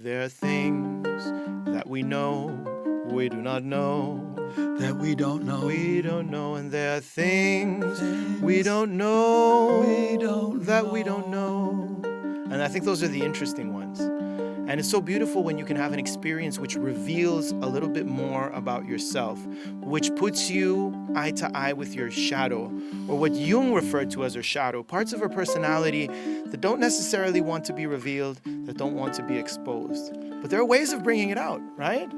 There are things that we know, we do not know. That we don't know. We don't know, and there are things we don't know that we don't know. And I think those are the interesting ones. And it's so beautiful when you can have an experience which reveals a little bit more about yourself, which puts you eye to eye with your shadow, or what Jung referred to as our shadow, parts of our personality that don't necessarily want to be revealed, that don't want to be exposed. But there are ways of bringing it out, right?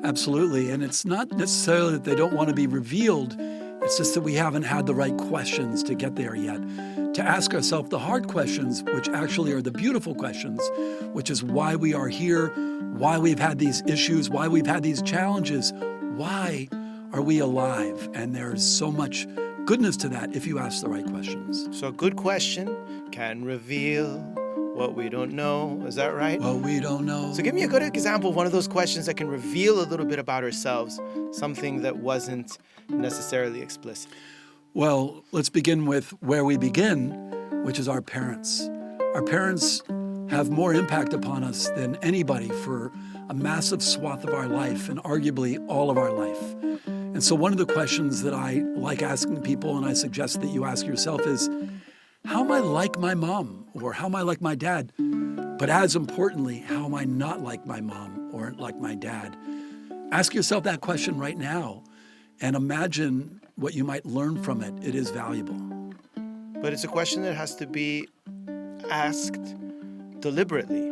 Absolutely. And it's not necessarily that they don't want to be revealed. It's just that we haven't had the right questions to get there yet. To ask ourselves the hard questions, which actually are the beautiful questions, which is why we are here, why we've had these issues, why we've had these challenges, why are we alive? And there's so much goodness to that if you ask the right questions. So a good question can reveal what we don't know. Is that right? What we don't know. So give me a good example of one of those questions that can reveal a little bit about ourselves, something that wasn't necessarily explicit. Well, let's begin with where we begin, which is our parents. Our parents have more impact upon us than anybody for a massive swath of our life and arguably all of our life. And so one of the questions that I like asking people, and I suggest that you ask yourself, is how am I like my mom, or how am I like my dad? But as importantly, how am I not like my mom or like my dad? Ask yourself that question right now and imagine what you might learn from it. It is valuable. But it's a question that has to be asked deliberately,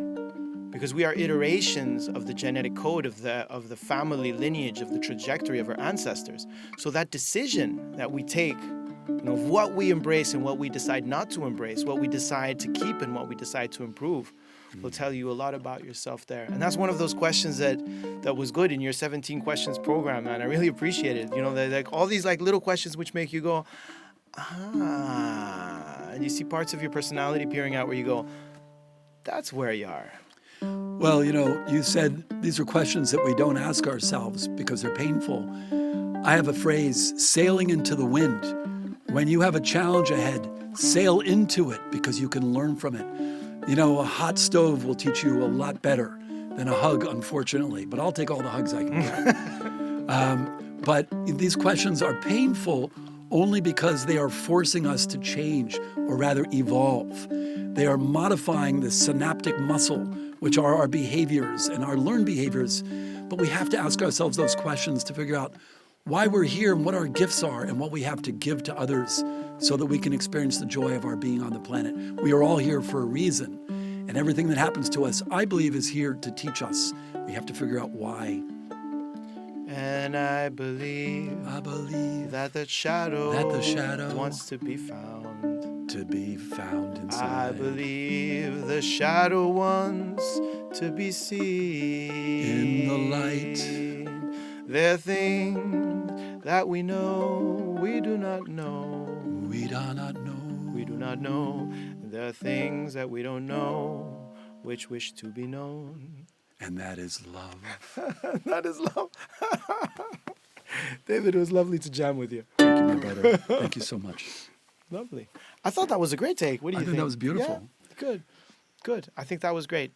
because we are iterations of the genetic code of the family lineage, of the trajectory of our ancestors. So that decision that we take, of what we embrace and what we decide not to embrace, what we decide to keep and what we decide to improve, will tell you a lot about yourself there. And that's one of those questions that was good in your 17 questions program, man. I really appreciate it. They're like all these like little questions which make you go, and you see parts of your personality peering out where you go, that's where you are. Well, you said these are questions that we don't ask ourselves because they're painful. I have a phrase, sailing into the wind. When you have a challenge ahead, sail into it because you can learn from it. A hot stove will teach you a lot better than a hug, unfortunately, but I'll take all the hugs I can get. But these questions are painful only because they are forcing us to change, or rather evolve. They are modifying the synaptic muscle, which are our behaviors and our learned behaviors. But we have to ask ourselves those questions to figure out why we're here and what our gifts are and what we have to give to others so that we can experience the joy of our being on the planet. We are all here for a reason, and everything that happens to us, I believe, is here to teach us. We have to figure out why. And I believe that the shadow wants to be found. To be found inside. I believe the shadow wants to be seen. In the light. There are things that we know, we do not know. We do not know. We do not know. There are things that we don't know, which wish to be known. And that is love. That is love. David, it was lovely to jam with you. Thank you, my brother. Thank you so much. Lovely. I thought that was a great take. What do you think? I think that was beautiful. Yeah? Good. I think that was great.